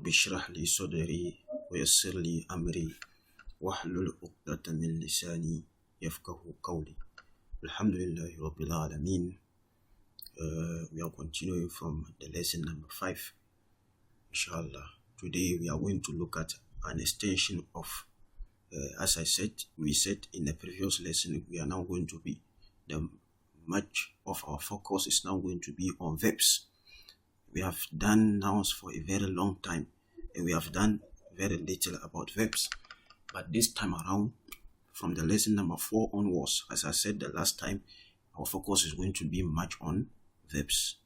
رب اشرح لي صدري ويسر لي أمري واحلل عقدة من لساني يفقه قولي. Alhamdulillah Rabbil Alameen. We are continuing from the lesson number 5. Inshallah. Today we are going to look at an extension of, as we said in the previous lesson, we are now going to be, much of our focus is now going to be on verbs. We have done nouns for a very long time, and we have done very little about verbs. But this time around, from the lesson number 4 onwards, as I said the last time, our focus is going to be much on verbs.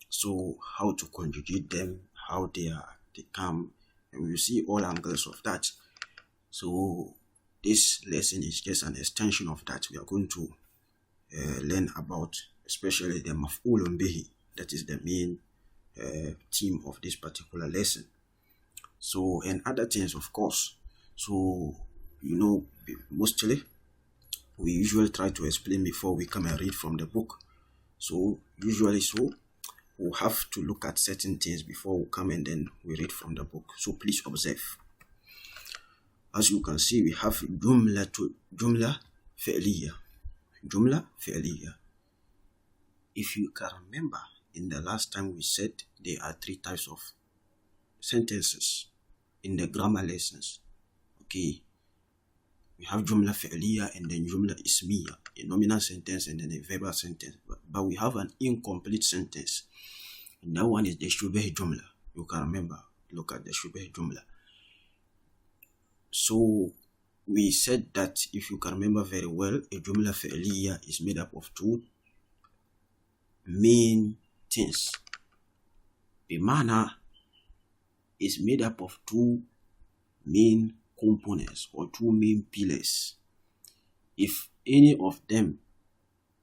So how to conjugate them, how they come, and we will see all angles of that. So this lesson is just an extension of that. We are going to learn about especially the maf'ulun bihi. That is the main theme of this particular lesson. So, and other things, of course. So, mostly we usually try to explain before we come and read from the book. So usually we'll have to look at certain things before we come and then we read from the book. So please observe. As you can see, we have jumla fi'liya. Jumla fi'liya. If you can remember, in the last time we said there are 3 types of sentences in the grammar lessons. Okay. We have jumla fi'liya and then jumla ismiya, a nominal sentence and then a verbal sentence. But we have an incomplete sentence. And that one is the shubeh jumla. You can remember, look at the shubeh jumla. So we said that, if you can remember very well, a jumla fi'liya is made up of 2 main things. Bimana is made up of 2 main components or 2 main pillars. If any of them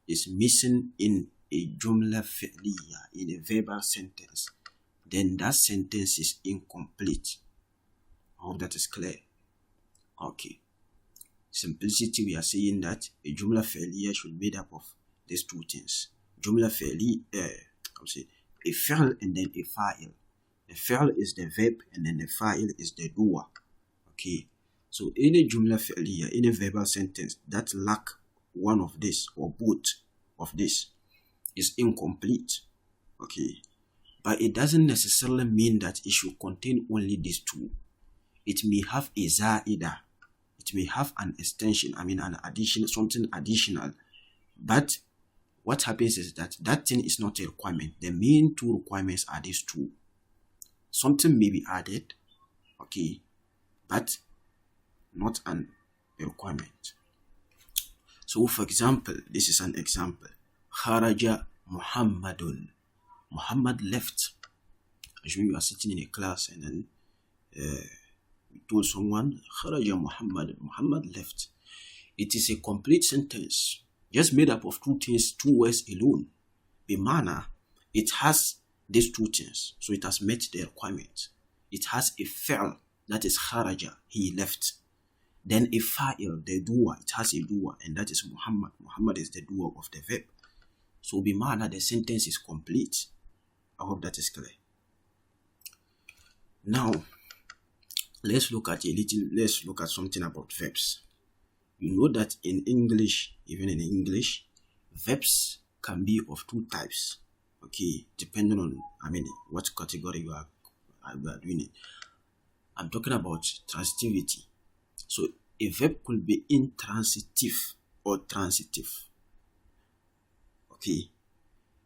is missing in a jumla fi'liya, in a verbal sentence, then that sentence is incomplete. I hope that is clear. Okay. Simplicity, we are saying that a jumla fi'liya should be made up of these 2 things. Jumla fi'liya, a fi'l and then a fa'il. The fi'l is the verb and then the fa'il is the doer. Okay, so any jumla fi'liya, any verbal sentence that lack one of this or both of this is incomplete. Okay, but it doesn't necessarily mean that it should contain only these 2. It may have a za'ida. It may have an extension, an addition, something additional. But what happens is that thing is not a requirement. The main 2 requirements are these 2. Something may be added, okay, but not an requirement. So for example, this is an example. Kharaja Muhammadun. Muhammad left. Assuming you are sitting in a class and then you told someone, Kharaja Muhammad. Muhammad left. It is a complete sentence, just made up of 2 things, 2 words alone. Bimana, it has these 2 things, so it has met the requirement. It has a fi'l, that is kharaja, he left. Then a fa'il, the doer, it has a doer, and that is Muhammad. Muhammad is the doer of the verb. So bimana, the sentence is complete. I hope that is clear. Now, let's look at something about verbs. You know that in English, even in English, verbs can be of 2 types. Okay, depending on, what category you are doing it. I'm talking about transitivity. So a verb could be intransitive or transitive. Okay,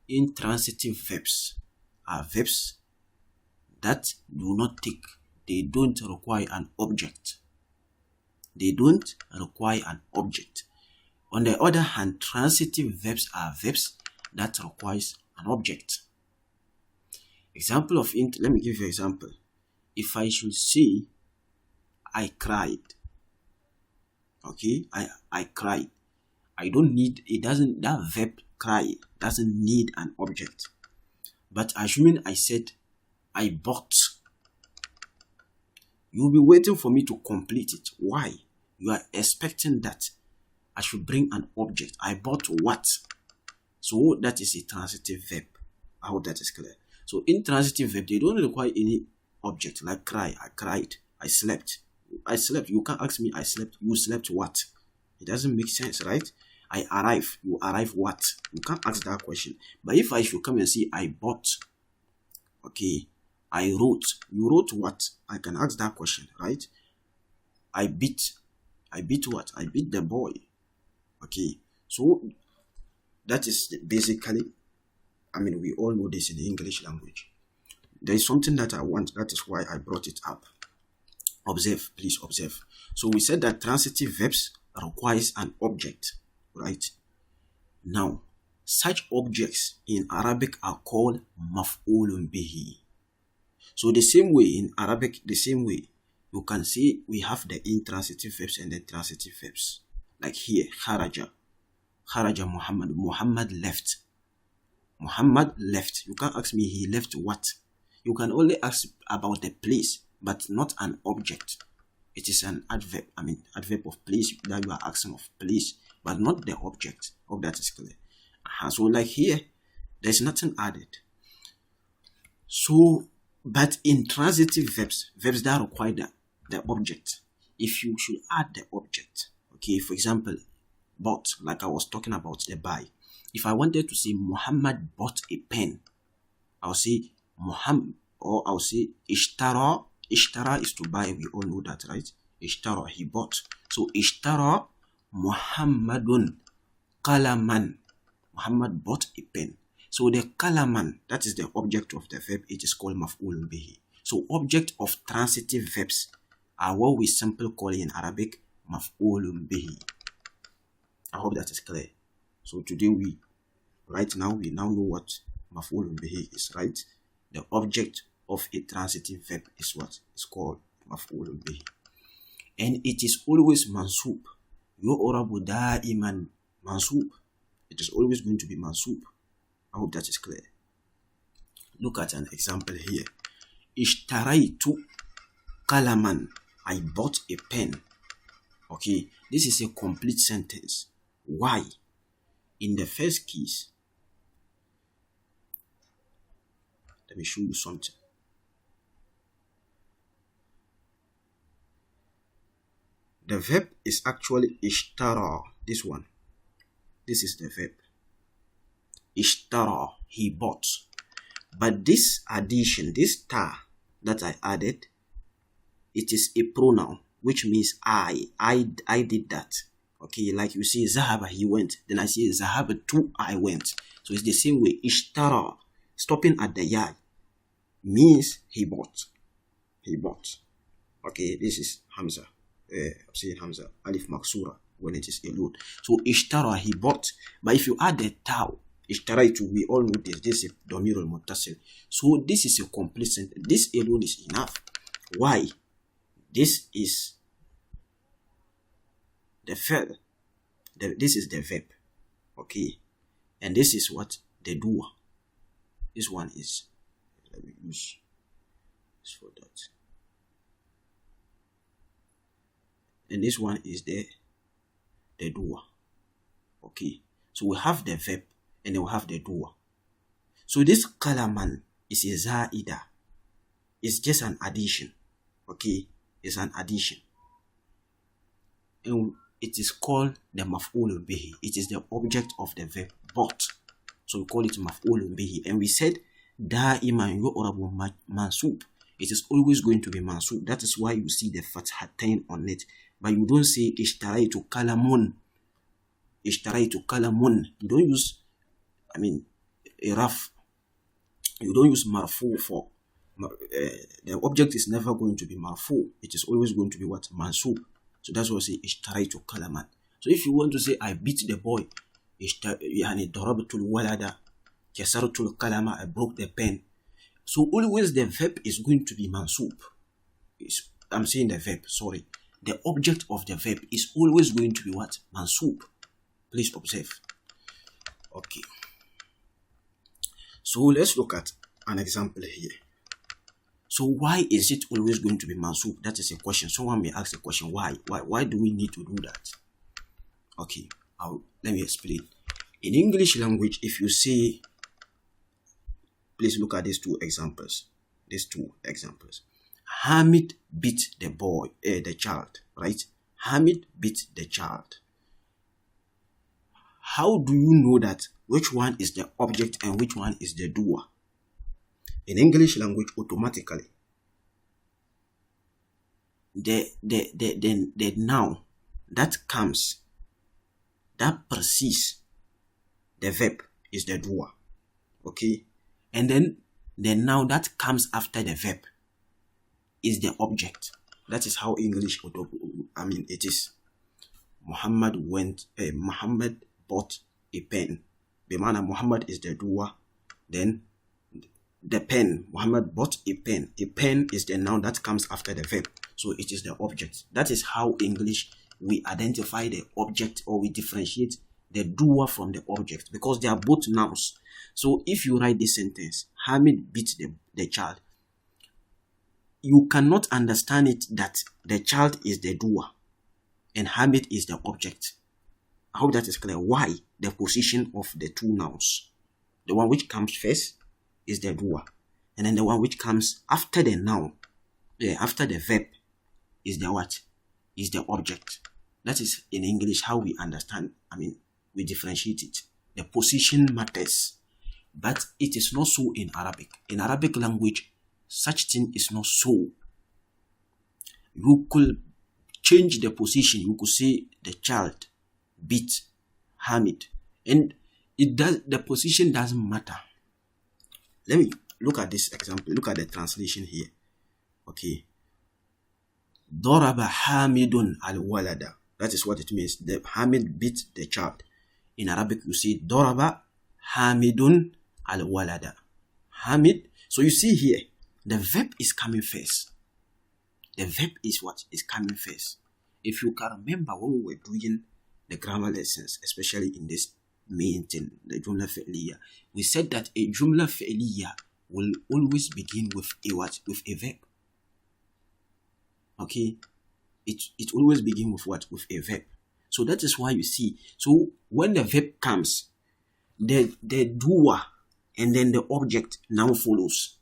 intransitive verbs are verbs that do not they don't require an object. They don't require an object. On the other hand, transitive verbs are verbs that requires an object. Example of let me give you an example. If I should say, I cried. Okay, I cried. That verb cry doesn't need an object. But assuming I said, I bought, you'll be waiting for me to complete it. Why? You are expecting that I should bring an object. I bought what? So that is a transitive verb. I hope that is clear. So intransitive verb, they don't require any object, like cry. I cried. I slept. I slept. You can't ask me I slept. You slept what? It doesn't make sense, right? I arrive. You arrive what? You can't ask that question. But if I should come and say I bought, okay, I wrote. You wrote what? I can ask that question, right? I beat. I beat what? I beat the boy. Okay. So that is basically, I mean, we all know this in the English language. There is something that I want. That is why I brought it up. Observe, please observe. So we said that transitive verbs requires an object, right? Now, such objects in Arabic are called maf'ulun bihi. So the same way in Arabic, the same way, you can see we have the intransitive verbs and the transitive verbs. Like here, kharaja. Kharaja Muhammad. Muhammad left. Muhammad left. You can't ask me he left what. You can only ask about the place, but not an object. It is an adverb. I mean, adverb of place that you are asking of place, but not the object. Hope that is clear. So like here, there's nothing added. So, but in transitive verbs, verbs that require the object, if you should add the object, okay, for example, bought, like I was talking about the buy. If I wanted to say Muhammad bought a pen, I'll say Muhammad, or I'll say Ishtara. Ishtara is to buy, we all know that, right? Ishtara, he bought. So Ishtara Muhammadun Qalaman. Muhammad bought a pen. So the Qalaman, that is the object of the verb, it is called maf'ulun bihi. So object of transitive verbs are what we simply call in Arabic maf'ulun bihi. I hope that is clear. So today we now know what maf'ulun bihi is, right? The object of a transitive verb is what is called maf'ulun bihi. And it is always mansub. Yu'rabu da'iman mansub. It is always going to be mansub. I hope that is clear. Look at an example here. Ishtaraitu qalaman. I bought a pen. Okay, this is a complete sentence. Why? In the first case, let me show you something. The verb is actually ishtara. This one. This is the verb. Ishtara, he bought. But this addition, this ta that I added, it is a pronoun, which means I did that. Okay, like you say Zahaba, he went. Then I say Zahaba too, I went. So it's the same way. Ishtara, stopping at the ya, means he bought. He bought. Okay, this is Hamza. I'm saying Hamza, Alif Maksura, when it is alone. So Ishtara, he bought. But if you add the taw, Ishtaraitu, we all know this. This is Domirul Muttasil. So this is a complete sentence. This alone is enough. Why? This is the verb. This is the verb. Okay. And this is what? The doer. This one is. Let me use this for that. And this one is the doer. Okay. So we have the verb and then we have the doer. So this qalaman is a za'ida. It's just an addition. Okay. It's an addition. And it is called the maf'ulun bihi. It is the object of the verb bought. So we call it maf'ulun bihi. And we said da'iman yu'rabu mansub. It is always going to be mansub. That is why you see the fathatain on it. But you don't say ishtaraitu qalamun. Ishtaraitu qalamun. You don't use, a raf. You don't use marfu for. The object is never going to be marfu. It is always going to be what? Mansub. So that's why I say ishtaraitu qalaman. So if you want to say I beat the boy, darabtul walada, kasartul qalama, I broke the pen. So always the verb is going to be mansub. I'm saying the verb, sorry. The object of the verb is always going to be what? Mansub. Please observe. Okay. So let's look at an example here. So why is it always going to be mansub? That is a question. Someone may ask the question, why? Why do we need to do that? Okay, let me explain. In English language, if you say, please look at these two examples. these two examples. Hamid beat the child, right? Hamid beat the child. How do you know that which one is the object and which one is the doer? In English language, automatically, the noun that precedes the verb is the doer, okay? And then the noun that comes after the verb is the object. That is how English, it is. Muhammad bought a pen. The man Muhammad is the doer. Then the pen, Muhammad bought a pen. A pen is the noun that comes after the verb. So it is the object. That is how English, we identify the object, or we differentiate the doer from the object, because they are both nouns. So if you write this sentence, Hamid beat the child, you cannot understand it that the child is the doer and Hamid is the object. I hope that is clear. Why? The position of the two nouns. The one which comes first is the doer, and then the one which comes after the noun, after the verb, is the what? Is the object. That is in English how we understand, we differentiate it. The position matters, but it is not so in Arabic. In Arabic language, such thing is not so. You could change the position. You could say the child beat Hamid, and the position doesn't matter. Let me look at this example. Look at the translation here. Okay. Daraba Hamidun al-walada. That is what it means. The Hamid beat the child. In Arabic, you see Daraba Hamidun al-walada. Hamid. So you see here, the verb is coming first. The verb is what is coming first. If you can remember when we were doing the grammar lessons, especially in this main thing, the Jumla Fi'liya, we said that a Jumla Fi'liya will always begin with a what? With a verb. Okay? It always begins with what? With a verb. So that is why you see. So when the verb comes, the doer and then the object now follows.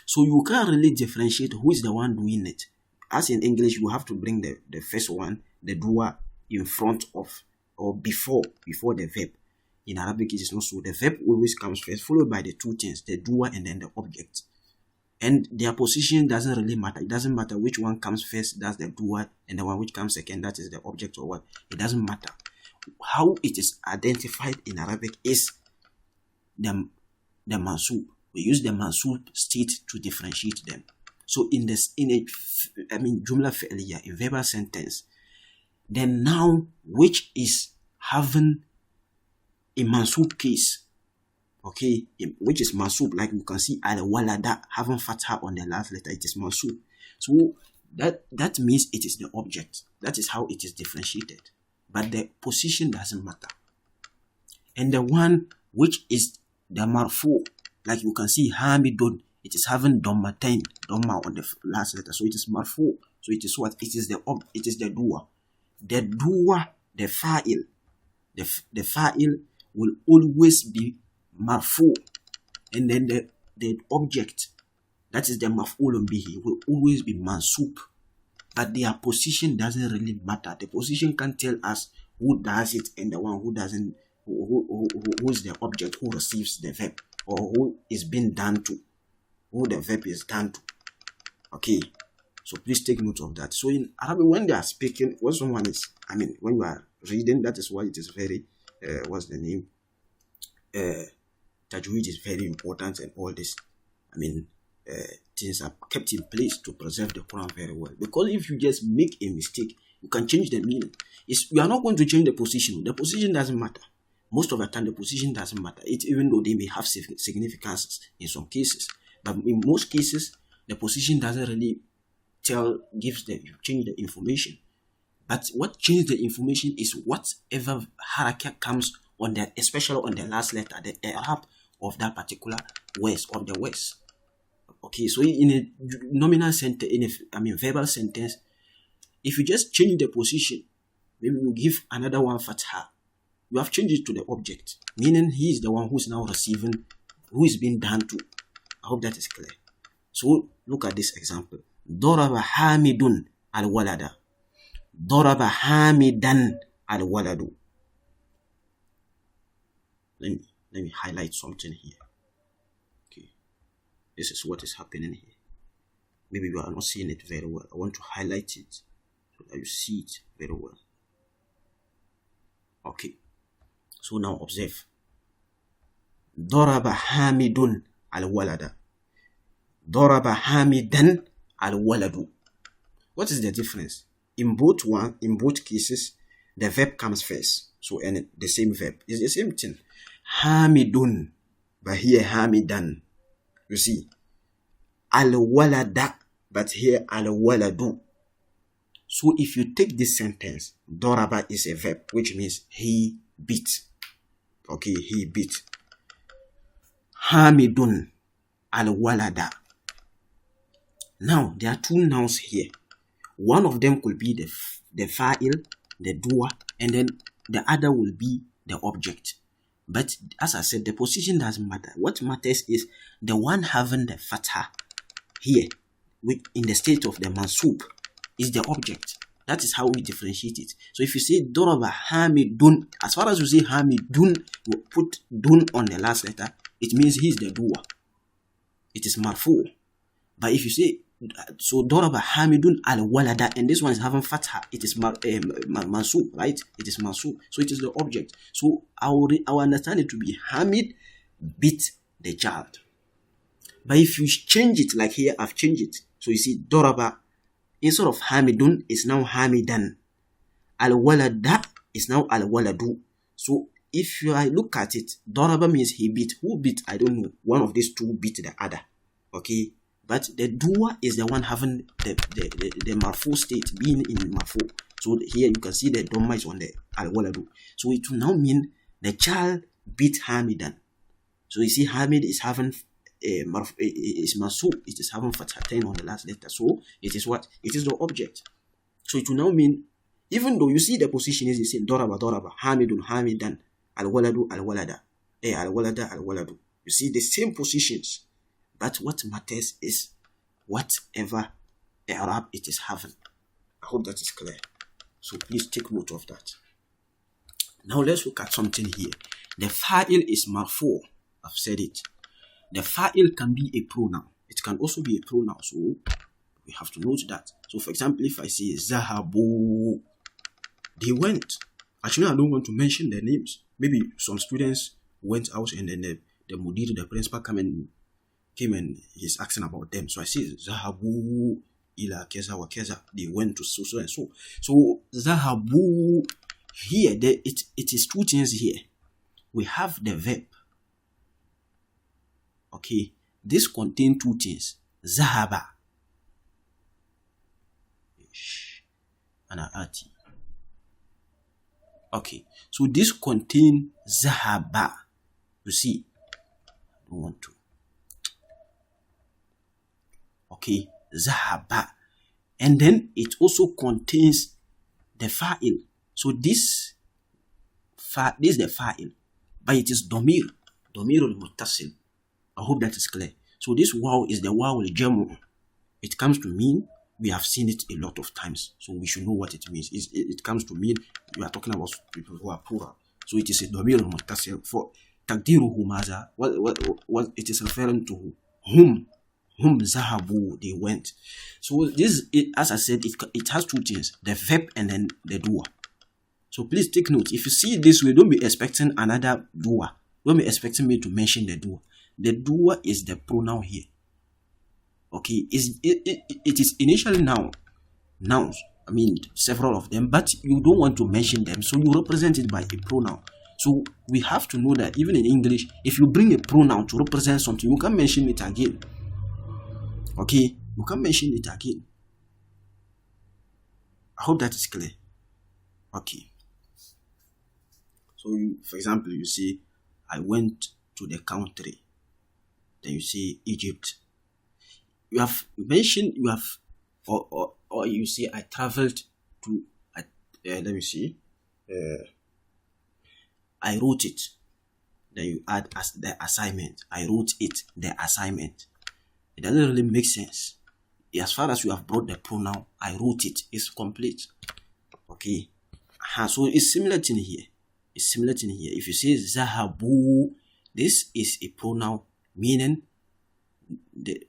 So you can't really differentiate who is the one doing it. As in English, you have to bring the first one, the doer, in front of or before the verb. In Arabic, it is not so. The verb always comes first, followed by the two things, the doer and then the object. And their position doesn't really matter. It doesn't matter which one comes first, that's the doer, and the one which comes second, that is the object or what. It doesn't matter. How it is identified in Arabic is the mansub. We use the mansub state to differentiate them. So in Jumla Fi'liya, in verbal sentence, the noun which is having a mansub case, okay, which is mansub, like you can see al-walada having fatha on the last letter, it is mansub. So that means it is the object. That is how it is differentiated. But the position doesn't matter. And the one which is the marfu, like you can see Hamidun, it is having dhamma on the last letter, so it is marfu. So it is what? It is the doer. The doer, the fa'il, the fa'il will always be marfu, and then the object, that is the maf'ulun bihi, will always be mansub. But their position doesn't really matter. The position can tell us who does it and the one who doesn't, who is the object who receives the verb, or who is being done to, who the verb is done to. Okay, so please take note of that. So in Arabic, when they are speaking, when someone is, when you are reading, that is why it is very, what's the name? Tajweed is very important, and all this, things are kept in place to preserve the Quran very well. Because if you just make a mistake, you can change the meaning. You are not going to change the position. The position doesn't matter. Most of the time, the position doesn't matter. Even though they may have significance in some cases. But in most cases, the position doesn't really change the information. But what changes the information is whatever harakat comes on that, especially on the last letter, the i'rab of that particular words, of the words. Okay, so in a nominal sentence, verbal sentence, if you just change the position, maybe you give another one fatha, you have changed it to the object, meaning he is the one who is now receiving, who is being done to. I hope that is clear. So look at this example. Daraba Hamidun al-walada. Daraba Hamidan al-waladu. Let me highlight something here. Okay. This is what is happening here. Maybe you are not seeing it very well. I want to highlight it so that you see it very well. Okay. So now observe. Daraba Hamidun al-walada. Daraba Hamidan al-waladu. What is the difference? In both cases, the verb comes first. So and the same verb is the same thing. Hamidun, but here Hamidan. You see, al-walada, but here al-waladu. So if you take this sentence, Daraba is a verb, which means he beat. Okay, he beat. Hamidun al-walada. Now, there are two nouns here. One of them could be the fa'il, the doer, and then the other will be the object. But as I said, the position doesn't matter. What matters is the one having the fatha here, in the state of the mansub, is the object. That is how we differentiate it. So if you say Daraba Hamidun, as far as you say Hamidun, you put dun on the last letter, it means he is the doer. It is marfu. But if you say, so Daraba Hamidun al-walada, and this one is having fatha, it is mansub, right? It is mansub, so it is the object. So our understand it to be Hamid beat the child. But if you change it, like here, I've changed it. So you see, Daraba, instead of Hamidun, is now Hamidan. Al-walada is now al-waladu. So if you look at it, Daraba means he beat. Who beat? I don't know. One of these two beat the other. Okay. But the doer is the one having the marfu state, being in marfu. So here you can see the dhamma is on the al-waladu. So it will now mean the child beat Hamidan. So you see Hamid is having is mansub, it is having fathatain on the last letter. So it is what? It is the object. So it will now mean, even though you see the position is the same, Daraba, Hamidun, Hamidan, al-waladu, al-walada, al-walada, al-waladu. You see the same positions. But what matters is whatever Arab it is having. I hope that is clear. So please take note of that. Now let's look at something here. The fa'il is marfu. I've said it. The fa'il can be a pronoun. It can also be a pronoun. So we have to note that. So for example, if I say Zahabu, they went. Actually, I don't want to mention their names. Maybe some students went out and then the mudir, the principal, came and he's asking about them. So I say Zahabu ila keza wa keza. They went to so and so. So Zahabu here, it is two things here. We have the verb. Okay, this contains two things. Zahaba. Anaati. Okay, so this contains Zahaba. You see, I don't want to. Okay, Zahaba. And then it also contains the fa'il. So this is the fa'il, but it is domir al-muttasil. I hope that is clear. So this waw is the waw al-jamu. It comes to mean, we have seen it a lot of times, so we should know what it means. It comes to mean we are talking about people who are plural. So it is a domir al-muttasil. For takdiruhu maza, what it is referring to whom zahabu, they went. So this, as I said, it has two things, the verb and then the doer. So please take note. If you see it this way, don't be expecting another doer. Don't be expecting me to mention the doer. The doer is the pronoun here. Okay, it is initially nouns. I mean, several of them, but you don't want to mention them, so you represent it by a pronoun. So we have to know that even in English, if you bring a pronoun to represent something, you can mention it again. Okay, you can mention it again. I hope that is clear. Okay. So, for example, you say, I went to the country. Then you say Egypt. You have mentioned, you have, or you say, I traveled to, let me see, I wrote it. Then you add as the assignment. I wrote it, the assignment. It doesn't really make sense. As far as you have brought the pronoun, I wrote it, it's complete. Okay. So it's similar thing here. It's similar thing here. If you say zahabu, this is a pronoun meaning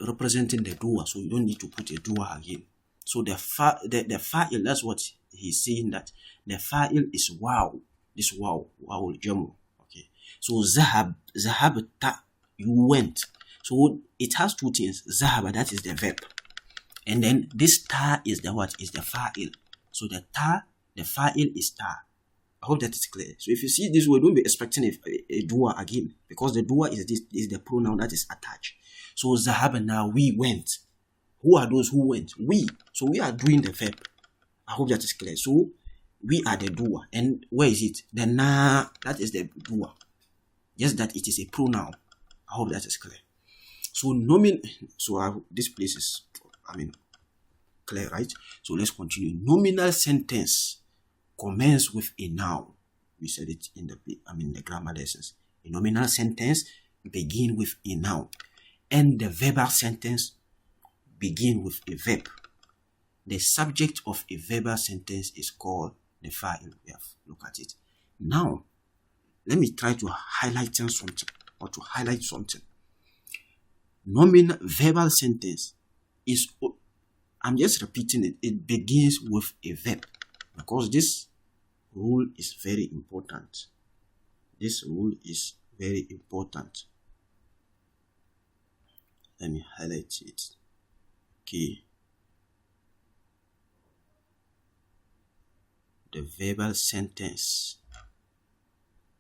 representing the doer. So you don't need to put a doer again. So the fa'il, that's what he's saying, that the fa'il is wow. This wow jamu. Okay. So zahabta, you went. So it has two things. Zahaba, that is the verb. And then this ta is the what? Is the fa'il. So the fa'il is ta. I hope that is clear. So if you see this way, don't be expecting a doer again, because the doer is the pronoun that is attached. So zahaba, now we went. Who are those who went? We. So we are doing the verb. I hope that is clear. So we are the doer. And where is it? The na, that is the doer. Just that it is a pronoun. I hope that is clear. So this place is, clear, right? So let's continue. Nominal sentence commence with a noun. We said it in the grammar lessons. A nominal sentence begin with a noun, and the verbal sentence begin with a verb. The subject of a verbal sentence is called the fa'il. We have looked at it. Now, let me try to highlight something. Nominal verbal sentence is, I'm just repeating it, it begins with a verb, because this rule is very important. This rule is very important. Let me highlight it. Okay. The verbal sentence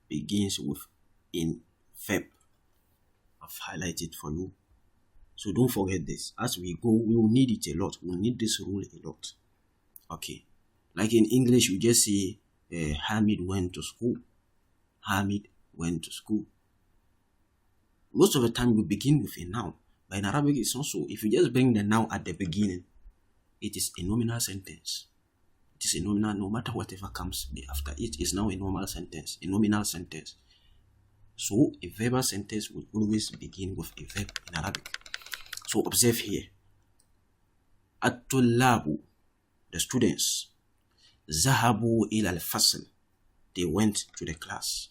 begins with a verb. I've highlighted for you. So don't forget this. As we go, we will need it a lot. We'll need this rule a lot. Okay. Like in English, you just say, Hamid went to school. Hamid went to school. Most of the time, we begin with a noun. But in Arabic, it's also, if you just bring the noun at the beginning, it is a nominal sentence. It is a nominal, no matter whatever comes after it is now a normal sentence, a nominal sentence. So a verbal sentence will always begin with a verb in Arabic. So observe here. At-tullabu, the students. Zahabu ila al-fasl, they went to the class.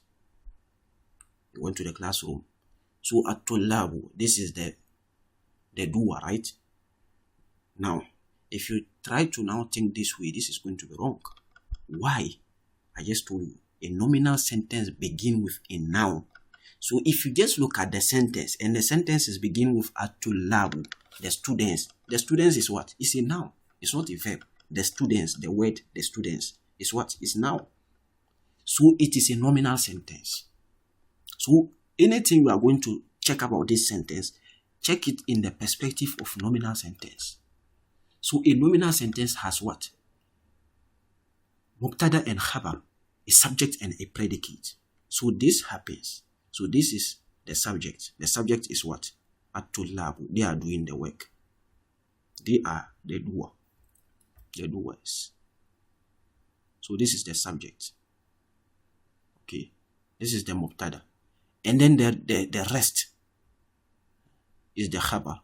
They went to the classroom. So at-tullabu, this is the doer, right? Now, if you try to now think this way, this is going to be wrong. Why? I just told you, a nominal sentence begin with a noun. So if you just look at the sentence, and the sentences begin with at-tullabu, the students. The students is what? It's a noun. It's not a verb. The students, the word, the students, is what? Is noun. So it is a nominal sentence. So anything you are going to check about this sentence, check it in the perspective of nominal sentence. So a nominal sentence has what? Mubtada and khabar, a subject and a predicate. So this happens. So this is the subject. The subject is what? At-tullabu. They are doing the work. They are the doer. The doers. So this is the subject. Okay. This is the mubtada. And then the rest is the khabar.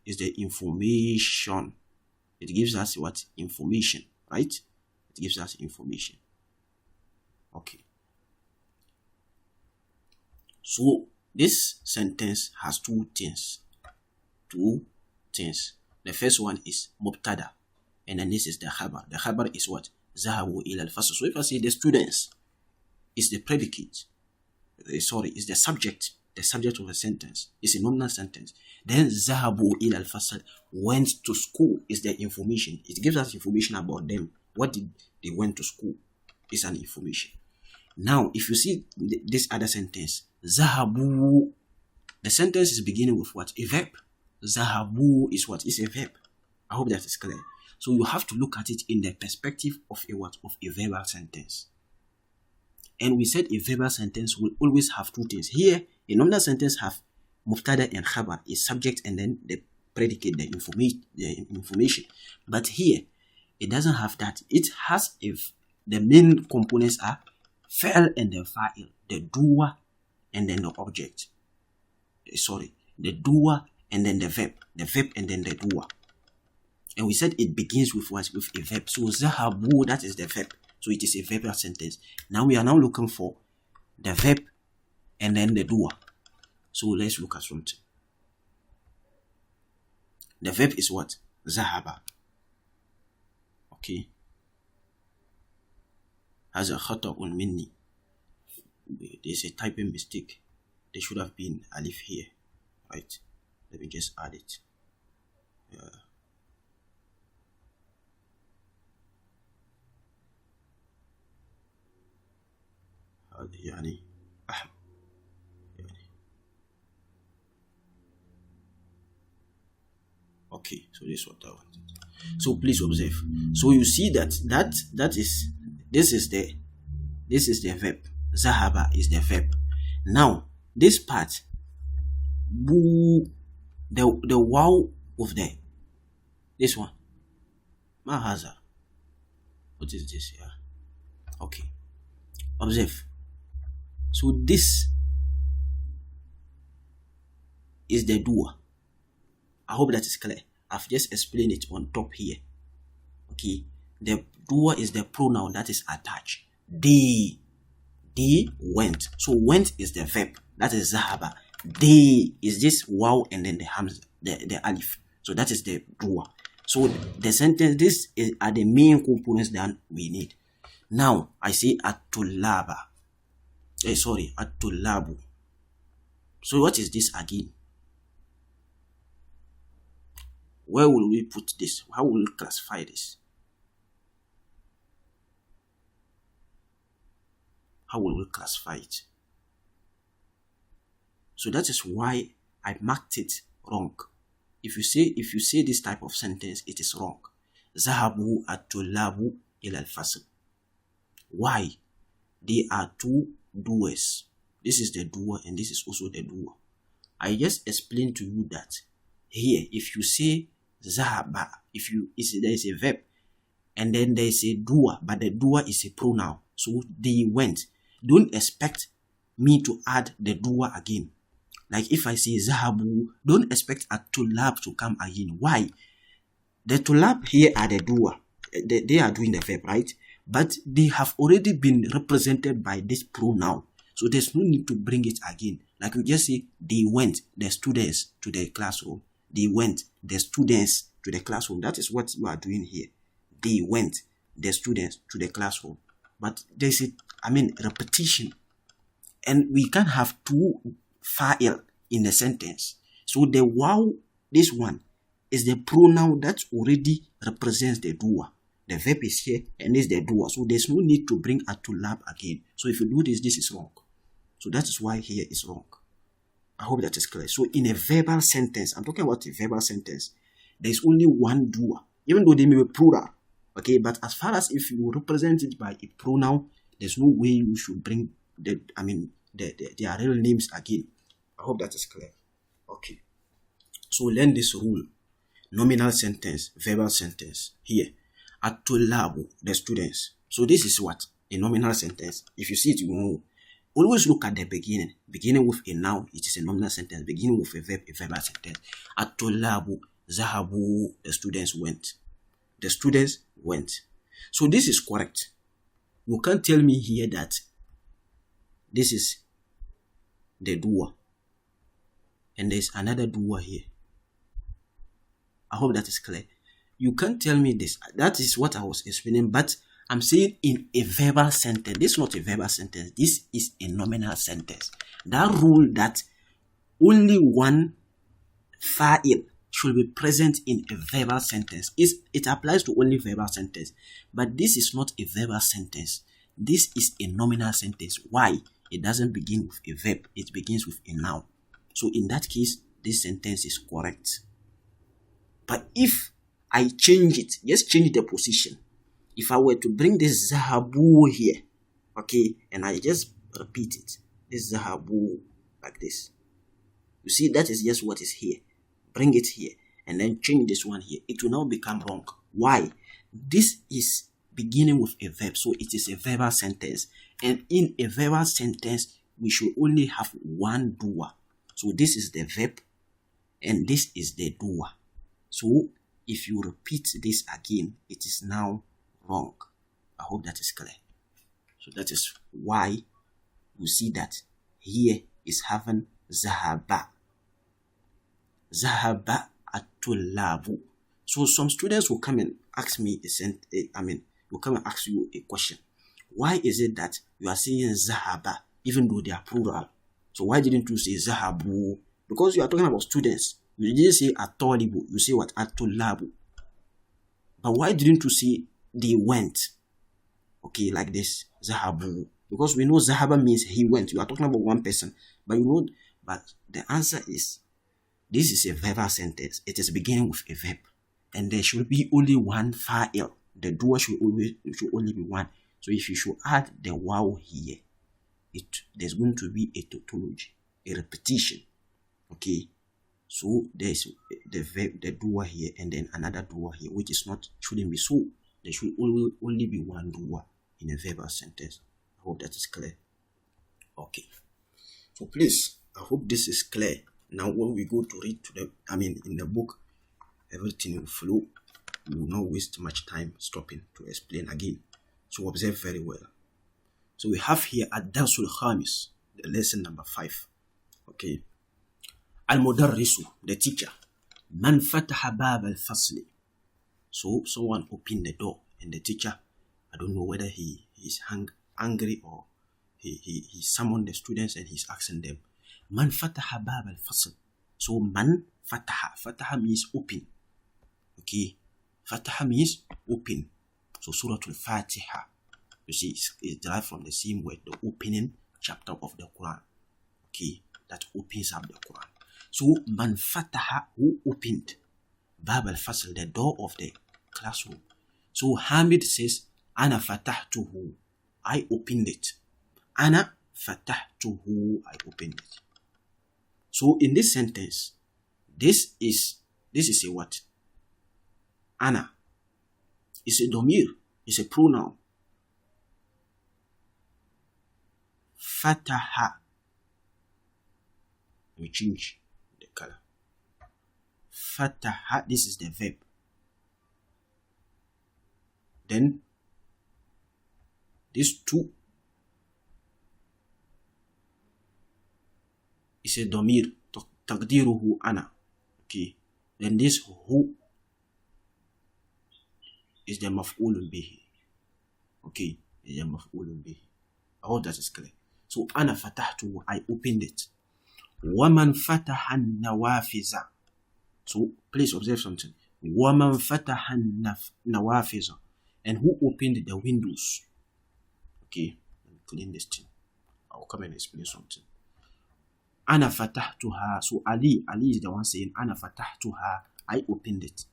Is the information. It gives us what? Information. Right? It gives us information. Okay. So this sentence has two things. The first one is mubtada, and then this is the khabar. The khabar is what? Zahabu ila al-fasl. So if I say the students, is the predicate. Is the subject. The subject of a sentence. It's a nominal sentence. Then zahabu ila al-fasl, went to school, is the information. It gives us information about them. What did they went to school? Is an information. Now, if you see this other sentence, zahabu, the sentence is beginning with what? A verb. Zahabu is what? Is a verb. I hope that is clear. So you have to look at it in the perspective of a what? Of a verbal sentence. And we said a verbal sentence will always have two things. Here, a nominal sentence have mubtada and khabar, a subject and then the predicate, the information. But here, it doesn't have that. It has the main components are fa'il and the fa'il, the doer and then the object. The doer and then the verb and then the doer. And we said it begins with what? With a verb. So zahabu, that is the verb. So it is a verbal sentence. Now we are now looking for the verb and then the doer. So let's look at something. The verb is what? Zahaba. Okay. Has a khata'un minni. There's a typing mistake. There should have been alif here. Right? Let me just add it. يعني okay, so this is what I wanted. So please observe. So you see that this is the verb. Zahaba is the verb. Now this part, the wow of this one. Maw-izah. What is this here? Okay. Observe. So this is the doer. I hope that is clear. I've just explained it on top here. Okay. The doer is the pronoun that is attached. They went. So went is the verb. That is zahaba. They is this wow and then the hamza, the alif. So that is the doer. So the sentence, are the main components that we need. Now I say at-tullaba. At-tullabu. So what is this again? Where will we put this? How will we classify this? How will we classify it? So that is why I marked it wrong. If you say this type of sentence, it is wrong. Zahabu at-tullabu ila al-fasl. Why? They are two doers. This is the doer and this is also the doer. I just explained to you that here, if you say zahaba, there is a verb and then there is a doer, but the doer is a pronoun. So they went. Don't expect me to add the doer again. Like if I say zahabu, don't expect a tulab to come again. Why? The tulab here are the doer. They are doing the verb, right? But they have already been represented by this pronoun. So there's no need to bring it again. Like you just say, they went, the students, to the classroom. They went, the students, to the classroom. That is what you are doing here. They went, the students, to the classroom. But there's repetition. And we can't have two fa'il in the sentence. So the wow, this one, is the pronoun that already represents the doer. The verb is here and this is the doer. So there's no need to bring a tulab again. So if you do this, this is wrong. So that is why here is wrong. I hope that is clear. So in a verbal sentence, I'm talking about a verbal sentence, there is only one doer, even though they may be plural. Okay, but as far as if you represent it by a pronoun, there's no way you should bring their real names again. I hope that is clear. Okay. So learn this rule. Nominal sentence, verbal sentence. Here. At-tullabu, the students. So this is what? A nominal sentence. If you see it, you know. Always look at the beginning. Beginning with a noun, it is a nominal sentence. Beginning with a verb, a verbal sentence. At-tullabu, zahabu, the students went. The students went. So this is correct. You can't tell me here that this is the doer. And there's another doer here. I hope that is clear. You can't tell me this. That is what I was explaining. But I'm saying in a verbal sentence. This is not a verbal sentence. This is a nominal sentence. That rule that only one fa'il should be present in a verbal sentence. It applies to only verbal sentence. But this is not a verbal sentence. This is a nominal sentence. Why? It doesn't begin with a verb. It begins with a noun. So in that case, this sentence is correct. But if I change it, just change the position. If I were to bring this zahabu here, okay, and I just repeat it, this zahabu like this. You see, that is just what is here. Bring it here and then change this one here. It will now become wrong. Why? This is beginning with a verb, so it is a verbal sentence. And in a verbal sentence, we should only have one doer. So this is the verb and this is the doer. So if you repeat this again, it is now wrong. I hope that is clear. So that is why you see that here is having zahaba. Zahaba at-tullabu. So some students will come and ask me will come and ask you a question. Why is it that you are saying zahaba even though they are plural? So why didn't you say zahabu? Because you are talking about students. You didn't say at-talibu. You say what? At-tullabu. But why didn't you say they went? Okay, like this. Zahabu. Because we know zahaba means he went. You are talking about one person. But the answer is, this is a verbal sentence. It is beginning with a verb. And there should be only one fa'il. The doer should only be one. So if you should add the wow here, there's going to be a tautology, a repetition. Okay. So there's the verb, the doer here, and then another doer here, which shouldn't be so. There should only be one doer in a verbal sentence. I hope that is clear. Okay. So please, I hope this is clear. Now when we go to read in the book, everything will flow. We will not waste much time stopping to explain again. So observe very well. So we have here ad-darsul khamis, the lesson number 5. Okay. Al-mudarrisu, the teacher. Man fataha bab al-fasli. So someone opened the door, and the teacher, I don't know whether he is angry or he summoned the students and he's asking them, Man fataha bab al-fasl. So man fataha. Fataha means open. Okay. Fataha means open. So Surah Al-Fatiha, you see, is derived from the same word, the opening chapter of the Quran. Okay. That opens up the Quran. So man fataha, who opened bab al-fasl, the door of the classroom. So Hamid says, Ana fatahtuhu, I opened it. Ana fatahtuhu, I opened it. So in this sentence, this is a what? Ana. It's a domir. It's a pronoun. Fataha. We change the color. Fataha, this is the verb. Then this two is a domir, taqdiruhu ana. Okay. Then this who is the maf'ulun bihi. Okay, is the maf'ulun bihi. I hope that is clear. So ana fatahtu, I opened it. Waman fataha nawafiza. So please observe something. Waman fataha nawafiza. And who opened the windows? Okay, let me clean this thing. I'll come and explain something. Ana fatahtuha. So Ali is the one saying Ana fatahtuha, I opened it.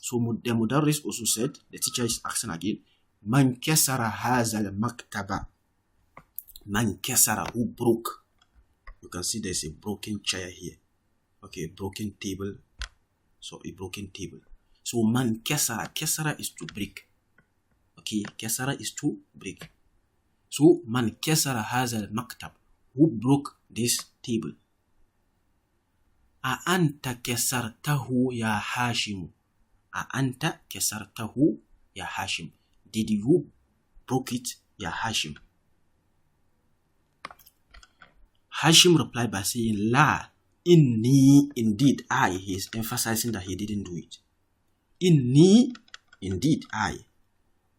So the mudarris also said, the teacher is asking again, Man kasara hazal maktaba. Man kasara, who broke. You can see there's a broken chair here. Okay, broken table. So a broken table. So man kasara, kasara is to break. Okay, kasara is to break. So man kasara hazal maktab, who broke this table. A anta kasartahu ya Hashim. A anta kasartahu ya Hashim. Did you broke it, ya Hashim? Hashim replied by saying, La, inni, indeed I. He is emphasizing that he didn't do it. Inni, indeed I.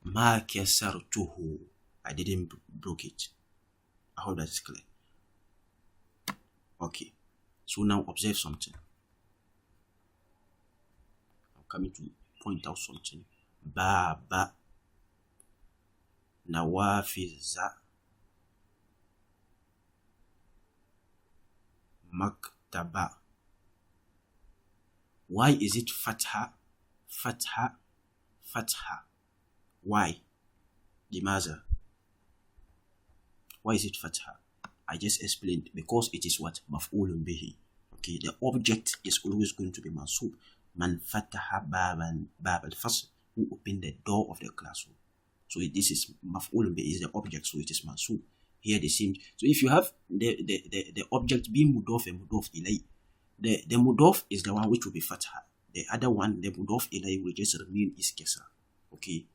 Ma kasartuhu. I didn't broke it. I hope that is clear. Okay. So now observe something. I'm coming to point out something. Baba. Nawafiza. Maktaba. Why is it fatha? Fatha. Fatha. Why? Limaza. Why is it fatha? I just explained, because it is what? Maf'ulun bihi. Okay, the object is always going to be mansub. Man fataha bab al-fasl, who opened the door of the classroom. So this is maf'ulun bihi, is the object, so it is mansub. Here the same. So if you have the object being mudaf and mudaf ilay, The mudaf is the one which will be fatha. The other one, the mudaf ilayhi, will just remain is kasra. Okay,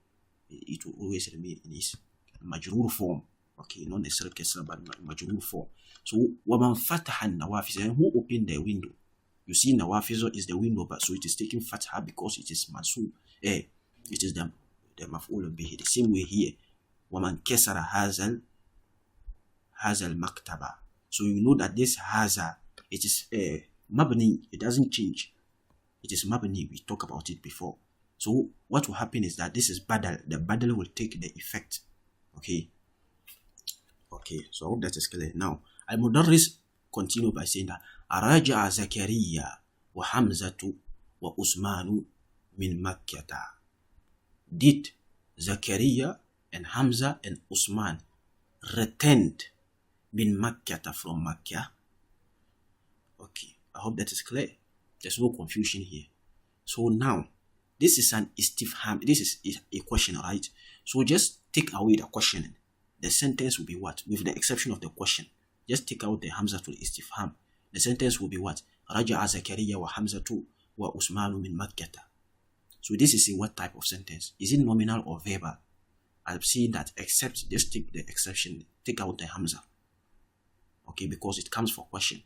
it will always remain in its majrur form. Okay, not necessarily kasra, but majrur form. So waman fataha nawafiz, and who opened the window? You see, nawafiz is the window, but so it is taking fatha because it is mansub. It is the maf'ul bihi. The same way here, waman kasara hazal maktaba. So you know that this haza, it is mabni, it doesn't change. It is mabni, we talked about it before. So what will happen is that this is badal. The badal will take the effect. Okay, so I hope that is clear. Now, Al-Mudarris continue by saying that Araja'a Zakariya wa Hamzatu wa Usmanu min Makkata. Did Zakariya and Hamza and Usman returned min Makkata from Makkah? Okay, I hope that is clear. There's no confusion here. So now, this is an istifham. This is a question, right? So just take away the question. The sentence will be what? With the exception of the question. Just take out the Hamza to istifham. The sentence will be what? Raja'a Zakariya wa Hamzatu wa Usmanu min Makkata. So this is a what type of sentence? Is it nominal or verbal? I've seen that except, just take the exception. Take out the Hamza. Okay, because it comes for question.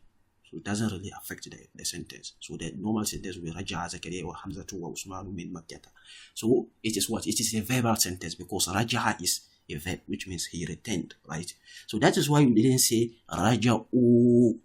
So it doesn't really affect the sentence. So the normal sentence will be Raja'a Zakariya wa Hamzatu wa Usmanu min Makkata. So it is what? It is a verbal sentence because Raja'a is a verb, which means he returned, right? So that is why you didn't say Raja'u.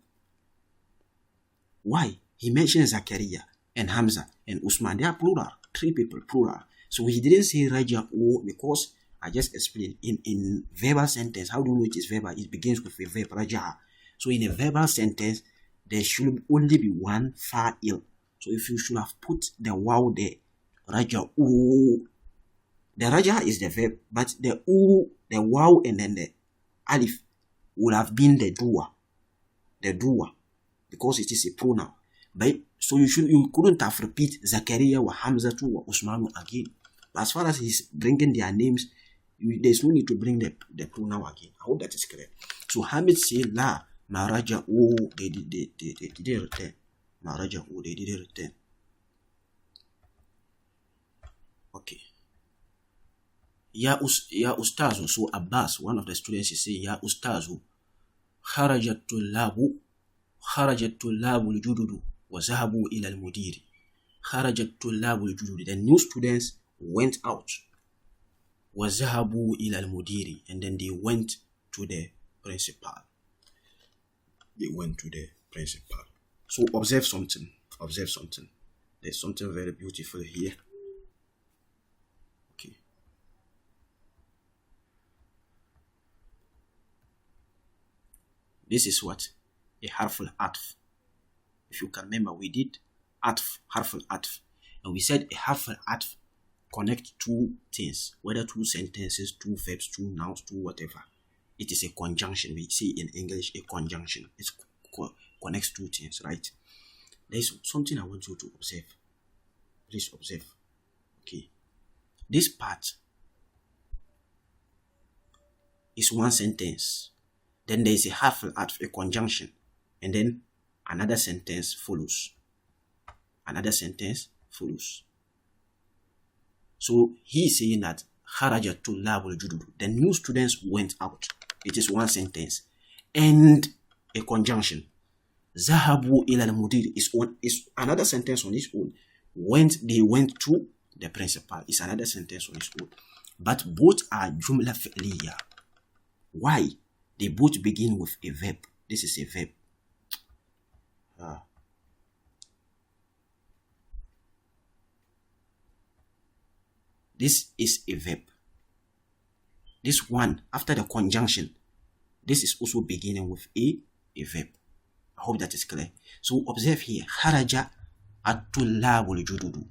Why? He mentioned Zakariya and Hamza and Usman. They are plural, 3 people, plural. So he didn't say Raja'u because I just explained in verbal sentence. How do you know it is verbal? It begins with a verb, Raja'a. So in a verbal sentence, there should only be one fa'il. So if you should have put the waw there, Raja'u. The raja is the verb, but the waw and then the alif would have been the doer, because it is a pronoun. But so you couldn't have repeat Zakariya wa Hamzatu wa Usmanu again. But as far as he's bringing their names, there's no need to bring the pronoun again. I hope that is clear. So Hamid said, La ma raja'u, they didn't return. Ma raja'u, they didn't return. Okay. Ya Ustazu, so Abbas, one of the students, is saying, Ya Ustazu, kharajat tullabu al-jududu wa zahabu ila al-mudiri. Kharajat tullabu al-jududu. The new students went out. Wa zahabu ila al-mudiri. And then they went to the principal. So observe something. There's something very beautiful here. This is what? A harf al-atf. If you can remember, we did atf, harf al-atf. And we said a harf al-atf connect 2 things, whether 2 sentences, 2 verbs, 2 nouns, 2 whatever. It is a conjunction. We say in English a conjunction. It connects 2 things, right? There is something I want you to observe. Please observe. Okay. This part is 1 sentence. Then there is a harf al-atf, a conjunction, and then another sentence follows. So he is saying that kharajat tullabul jududu. The new students went out. It is 1 sentence and a conjunction. Zahabu ila al-mudir is another sentence on its own. They went to the principal is another sentence on its own. But both are jumla fi'liya. Why? They both begin with a verb. This is a verb. This is a verb. This one, after the conjunction, this is also beginning with a verb. I hope that is clear. So observe here. Kharaja at-tullabul jududu.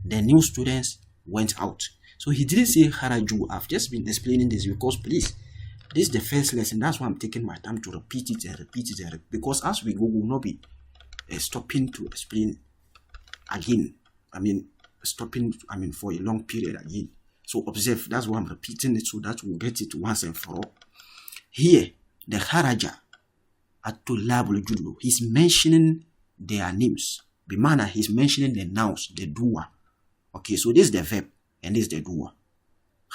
The new students went out. So he didn't say kharaju. I've just been explaining this because, please, this is the first lesson. That's why I'm taking my time to repeat it, because as we go, we will not be stopping to explain again. For a long period again. So observe, that's why I'm repeating it so that we'll get it once and for all. Here, the kharaja at-tullabul jududu, he's mentioning their names. Bimana, he's mentioning the nouns, the doer. Okay, so this is the verb and this is the doer.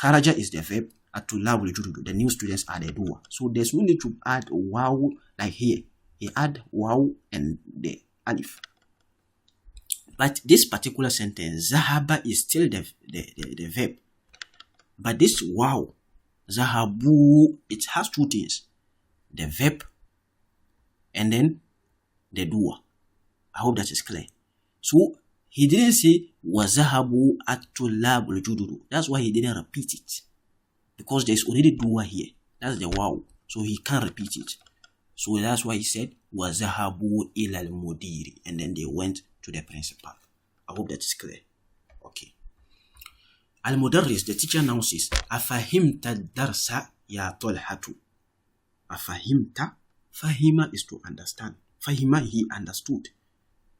Kharaja is the verb. At-tullabu al-jududu, the new students are the doer. So there's no need to add wow like here. He add wow and the alif. But this particular sentence, zahaba is still the verb. But this wow, zahabu, it has two things. The verb and then the doer. I hope that is clear. So he didn't say wazahabu at-tullabu al-jududu. That's why he didn't repeat it. Because there's already doer here. That's the wow. So he can't repeat it. So that's why he said wazahabu ila al-mudiri. And then they went to the principal. I hope that is clear. Okay. Al-mudarris, the teacher now says, Afahimta darsa ya Talhatu. Afahimta. Fahima is to understand. Fahima, he understood.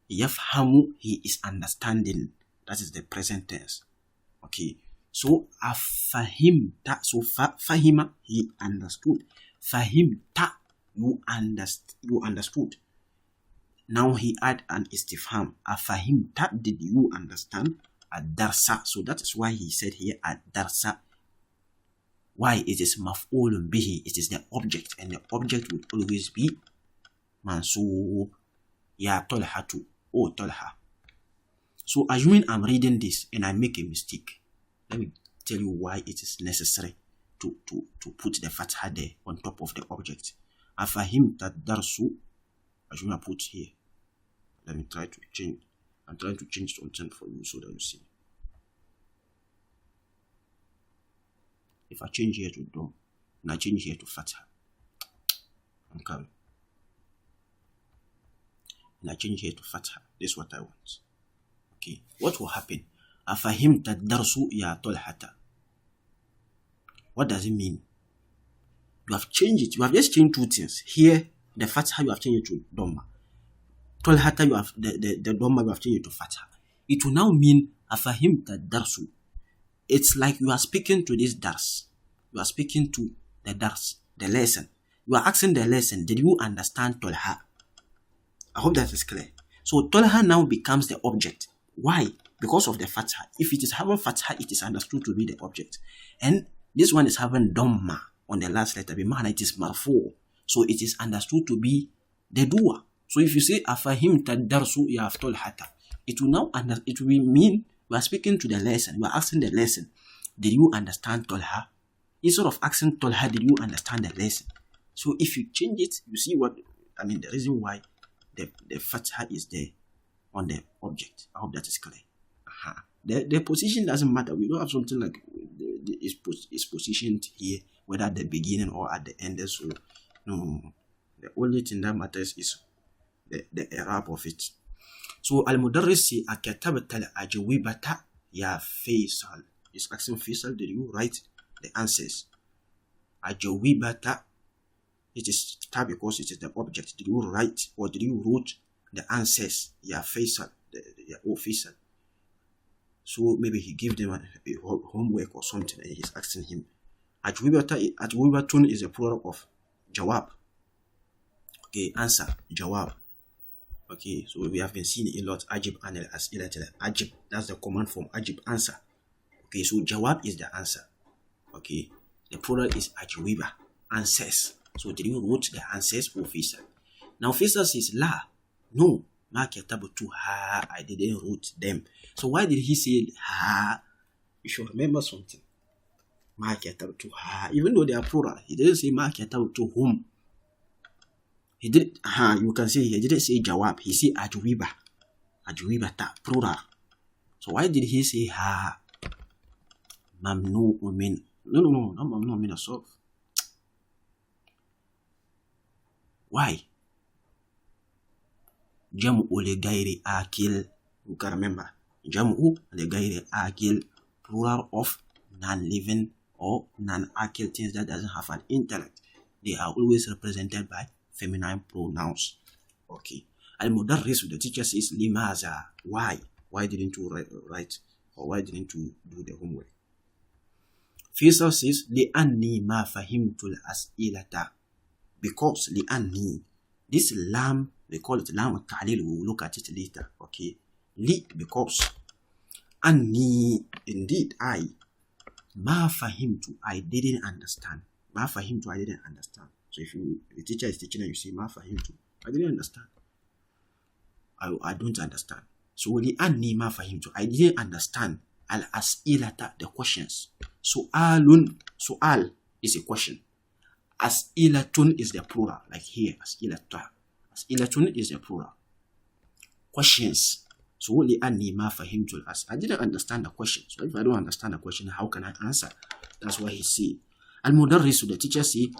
Yafhamu, he is understanding. That is the present tense. Okay. So, afahimta. So, fahima, he understood. Fahimta, you understood. Now he add an istifham. Afahimta, did you understand? Ad-darsa. So that is why he said here ad-darsa. Why? It is maf'ulun bihi. It is the object, and the object will always be mansoob. Ya Talhatu. Oh Talha. So assuming I'm reading this and I make a mistake, let me tell you why it is necessary to put the fatha there on top of the object. Afahimta darsu. Assuming I put here. Let me try to change. I'm trying to change something for you so that you see. If I change here to dom, and I change here to fatha, I'm coming. And I change here to fatha. This is what I want. Okay. What will happen? Afahimta darsu ya Talhata. What does it mean? You have changed it. You have just changed two things. Here, the fatha you have changed it to dhamma. Talhata, you have the dhamma you have changed it to fatha. It will now mean afahimta darsu. It's like you are speaking to this dars. You are speaking to the dars, the lesson. You are asking the lesson, did you understand Talha? I hope that is clear. So Talha now becomes the object. Why? Because of the fatha. If it is having fatha, it is understood to be the object. And this one is having dhamma on the last letter. Bimana, it is marfu. So it is understood to be the doer. So if you say afahimta darsu ya Talhata, it will now it will mean you are speaking to the lesson. You are asking the lesson, did you understand Talha? Instead of asking Talha, did you understand the lesson? So if you change it, you see what I mean. The reason why the fatha is there on the object. I hope that is clear. The position doesn't matter. We don't have something like it's positioned here, whether at the beginning or at the end. So no, the only thing that matters is the i'rab of it. So al-mudarris say akatabta al-ajwibata ya Faisal. It's asking Faisal, did you write the answers? Ajwibata, it is tab because it is the object. Did you write or did you wrote the answers? Ya Faisal, ya Faisal. So maybe he gave them a homework or something and he's asking him. Ajwibatun is a plural of jawab. Okay, answer, jawab. Okay, so we have been seeing it a lot. Ajib and al-as'ilatil ajib. That's the command form. Ajib, answer. Okay, so jawab is the answer. Okay, the plural is ajwiba, answers. So did you wrote the answers for Faisal? Now Faisal says la, no, ma katabtu ha, I didn't wrote them. So why did he say ha? You should remember something. Ma katabtu ha, even though they are plural, he didn't say ma katabtu hum. He did, you can say he didn't say jawab, he said ajwiba. Ajwibata, plural. So why did he say ha? Mamnu min. No, not mamnu min asaf. Why? Jam'u li ghairi akil. You can remember. Jam'u li ghairi akil, plural of non-living or non-akil things that doesn't have an intellect. They are always represented by feminine pronouns. Okay. Al-mudarris, the teacher says, limaza. Why? Why didn't you write or why didn't you do the homework? Faisal says, li'anni ma fahimtul as'ilata. Because li'anni, this lam They call it lam al-ta'lil. We will look at it later. Okay. Li, because. Anni, indeed, I. Ma fahimtu, I didn't understand. Ma fahimtu, I didn't understand. So if the teacher is teaching and you say ma fahimtu, I didn't understand. I don't understand. So li anni ma fahimtu, I didn't understand al-as'ilata, the questions. Su'alun, su'al is a question. As'ilatun is the plural, like here, as'ilata. As'ilatun is the plural. Questions. So li anni ma fahimtu I didn't understand the question. So if I don't understand the question, how can I answer? That's why he said. Al-Mudarris, the teacher say,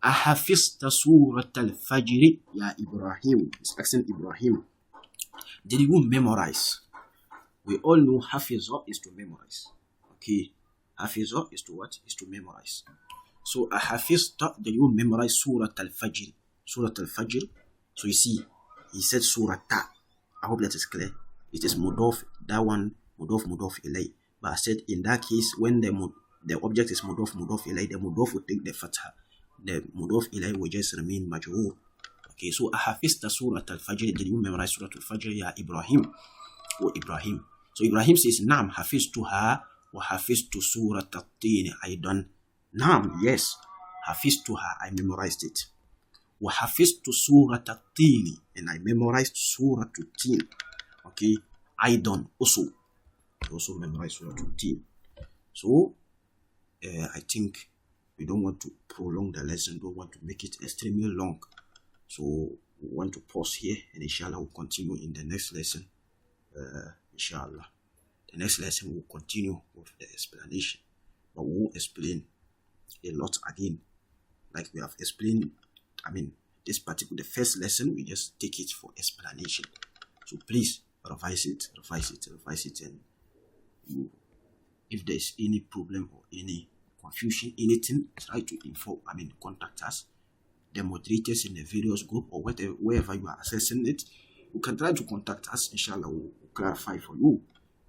Ahafizta surat al-Fajr ya Ibrahim. It's accent Ibrahim. Did you memorize? We all know Hafizah is to memorize. Okay. Hafizah is to what? Is to memorize. So Ahafizta, did you memorize Surat al-Fajr? Surat al-Fajr. So you see, he said Surata. I hope that is clear. It is Mudaf, that one Mudaf ilay. But I said in that case, when the object is Mudaf ilay, the Mudaf will take the Fatha. The Mudaf ilay will just remain Majroor. Okay, so Ahafizta Surat al-Fajr. Did you memorize Surat al-Fajr ya Ibrahim? Or Ibrahim. So Ibrahim says, Naam, hafiztuha wa hafiztu Surat al-Tin aidan. Naam, yes. Hafiztuha, I memorized it. Wa hafiztu Surat al-Tin, and I memorized Surat al-Tin. Okay, aidan, also. I also memorized Surat al-Tin. So, I think we don't want to prolong the lesson, don't want to make it extremely long. So we want to pause here, and inshallah we'll continue in the next lesson. Inshallah. The next lesson will continue with the explanation. But we won't explain a lot again. Like we have explained, this particular, the first lesson, we just take it for explanation. So please revise it, and if there's any problem or any confusion, anything, try to contact us. The moderators in the various group or wherever you are accessing it, you can try to contact us. Inshallah, we'll clarify for you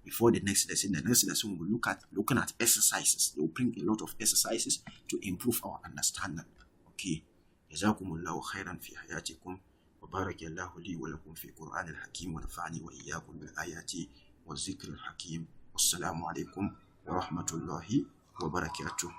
before the next lesson. The next lesson we'll looking at exercises. They will bring a lot of exercises to improve our understanding. Okay. جزاكم الله خيرا في حياتكم وبارك الله لي ولكم في القرآن الحكيم ونفعني وإياكم بالآيات والذكر الحكيم والسلام عليكم ورحمة الله وبركاته.